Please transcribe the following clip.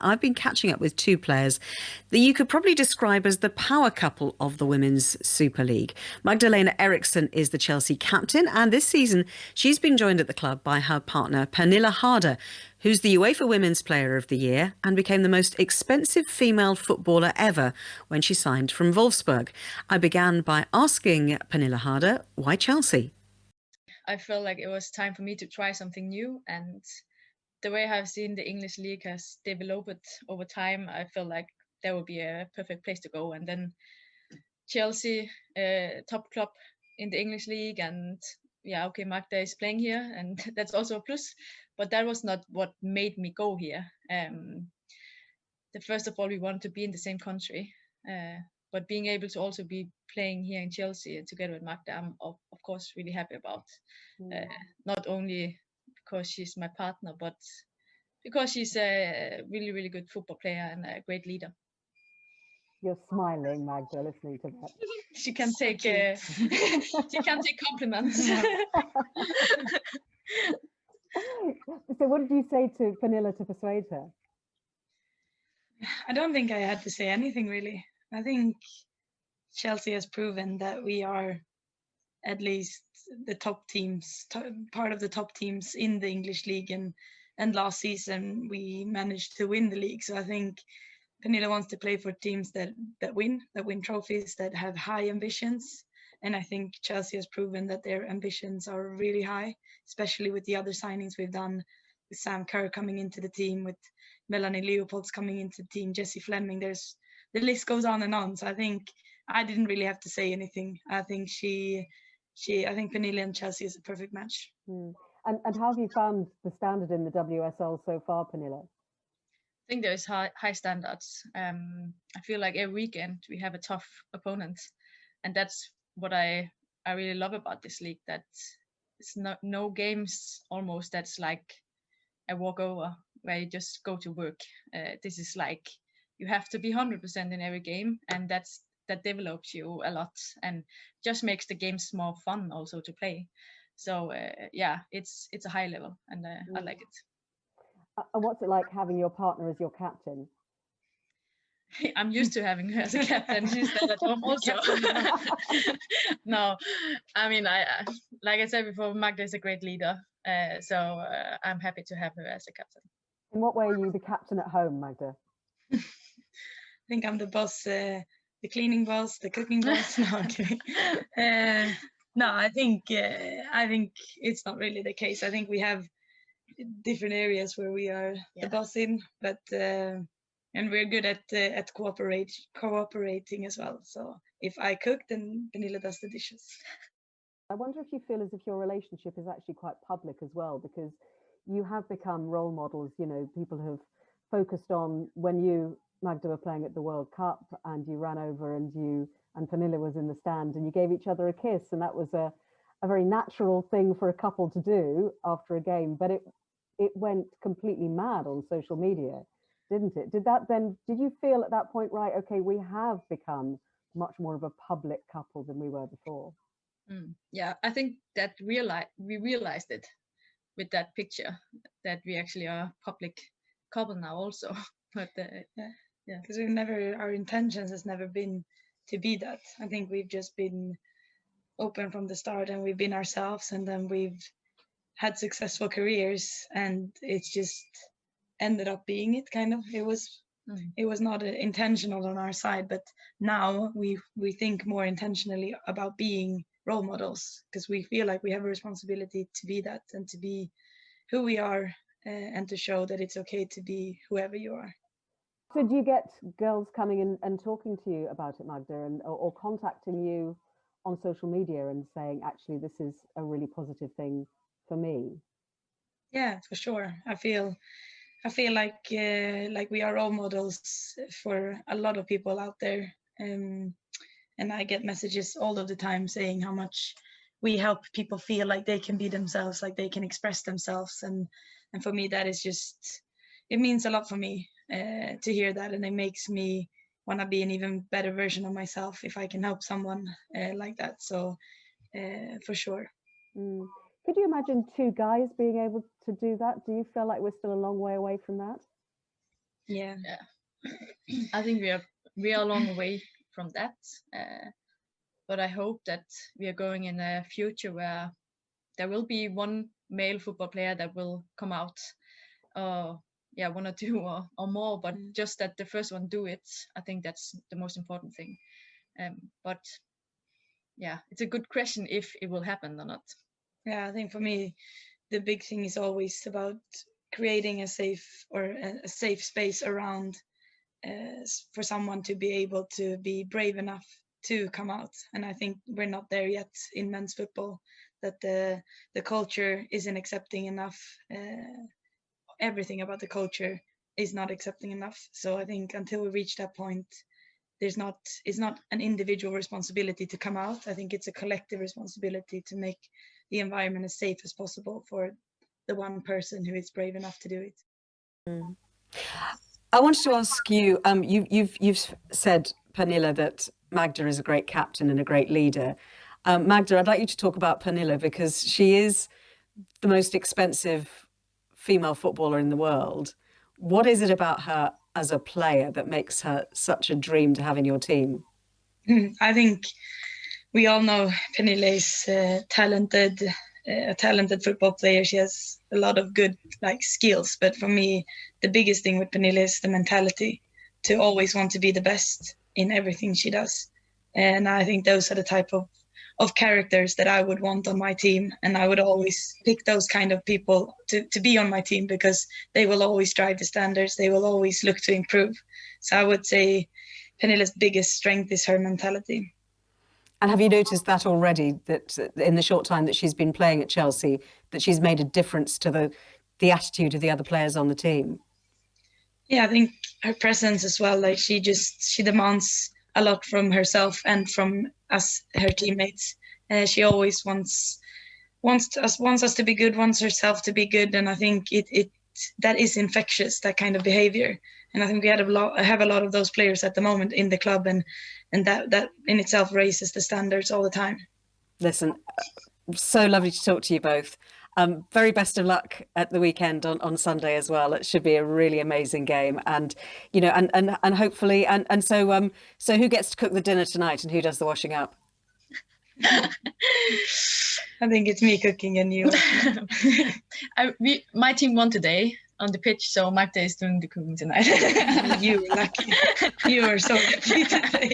I've been catching up with two players that you could probably describe as the power couple of the Women's Super League. Magdalena Eriksson is the Chelsea captain, and this season she's been joined at the club by her partner Pernille Harder, who's the UEFA Women's Player of the Year and became the most expensive female footballer ever when she signed from Wolfsburg. I began by asking Pernille Harder, why Chelsea? I felt like it was time for me to try something new, and the way I've seen the English league has developed over time, I felt like that would be a perfect place to go. And then Chelsea, top club in the English league, and yeah, okay, Magda is playing here, and that's also a plus. But that was not what made me go here. The first of all, we wanted to be in the same country, but being able to also be playing here in Chelsea together with Magda, I'm of course really happy about. Not only because she's my partner, but because she's a really, really good football player and a great leader. You're smiling, Magda, listening to that. She can take she can take compliments. So what did you say to Pernille to persuade her? I don't think I had to say anything really. I think Chelsea has proven that we are at least the top teams, part of the top teams in the English league, and last season we managed to win the league. So I think Pernille wants to play for teams that win trophies, that have high ambitions. And I think Chelsea has proven that their ambitions are really high, especially with the other signings we've done, with Sam Kerr coming into the team, with Melanie Leopolds coming into the team, Jessie Fleming. The list goes on and on. So I think I didn't really have to say anything. I think I think Pernille and Chelsea is a perfect match. And how have you found the standard in the WSL so far, Pernille? I think there's high standards. I feel like every weekend we have a tough opponent, and that's what I really love about this league. That it's no games almost that's like a walkover where you just go to work. This is like you have to be 100% in every game, and that develops you a lot and just makes the games more fun also to play. So yeah, it's a high level, and I like it. And what's it like having your partner as your captain? I'm used to having her as a captain. She's there at home also. No, I mean, I like I said before, Magda is a great leader. So I'm happy to have her as a captain. In what way are you the captain at home, Magda? I think I'm the boss, the cleaning boss, the cooking boss. No, I'm kidding. No, I think it's not really the case. I think we have different areas where we are the boss in, but and we're good at cooperating as well. So if I cook, then Pernille does the dishes. I wonder if you feel as if your relationship is actually quite public as well, because you have become role models. You know, people have focused on when you, Magda, were playing at the World Cup and you ran over and Pernille was in the stand and you gave each other a kiss, and that was a very natural thing for a couple to do after a game, but it went completely mad on social media, didn't it? Did you feel at that point, right, okay, we have become much more of a public couple than we were before? Yeah, I think that we realized it with that picture, that we actually are a public couple now also. But yeah, because our intentions has never been to be that. I think we've just been open from the start, and we've been ourselves, and then we've had successful careers, and it's just ended up being it kind of. It was not intentional on our side, but now we think more intentionally about being role models, because we feel like we have a responsibility to be that and to be who we are, and to show that it's okay to be whoever you are. So do you get girls coming in and talking to you about it, Magda, or contacting you on social media and saying, actually, this is a really positive thing for me? Yeah, for sure. I feel like we are role models for a lot of people out there, and I get messages all of the time saying how much we help people feel like they can be themselves, like they can express themselves, and for me that is just, it means a lot for me to hear that, and it makes me want to be an even better version of myself if I can help someone like that. So for sure. Could you imagine two guys being able to do that? Do you feel like we're still a long way away from that? Yeah. I think we are a long way from that, but I hope that we are going in a future where there will be one male football player that will come out, one or two or more, but just that the first one do it. I think that's the most important thing. But yeah, it's a good question if it will happen or not. Yeah, I think for me, the big thing is always about creating a safe space around for someone to be able to be brave enough to come out. And I think we're not there yet in men's football, that the culture isn't accepting enough. Everything about the culture is not accepting enough. So I think until we reach that point, it's not an individual responsibility to come out. I think it's a collective responsibility to make the environment as safe as possible for the one person who is brave enough to do it. I wanted to ask you, you've said, Pernille, that Magda is a great captain and a great leader. Magda, I'd like you to talk about Pernille because she is the most expensive female footballer in the world. What is it about her as a player that makes her such a dream to have in your team? I think we all know Pernille is a talented football player. She has a lot of good skills, but for me, the biggest thing with Pernille is the mentality to always want to be the best in everything she does. And I think those are the type of characters that I would want on my team, and I would always pick those kind of people to be on my team because they will always drive the standards. They will always look to improve. So I would say Pernille's biggest strength is her mentality. And have you noticed that already, that in the short time that she's been playing at Chelsea, that she's made a difference to the attitude of the other players on the team? Yeah, I think her presence as well, she demands a lot from herself and from us, her teammates. She always wants us to be good, wants herself to be good, and I think that is infectious, that kind of behavior. And I think we have a lot of those players at the moment in the club, and that in itself raises the standards all the time. Listen, so lovely to talk to you both. Very best of luck at the weekend on Sunday as well. It should be a really amazing game, and and hopefully, and so who gets to cook the dinner tonight, and who does the washing up? I think it's me cooking and you. My team won today on the pitch, so Magda is doing the cooking tonight. You lucky. You are so lucky today.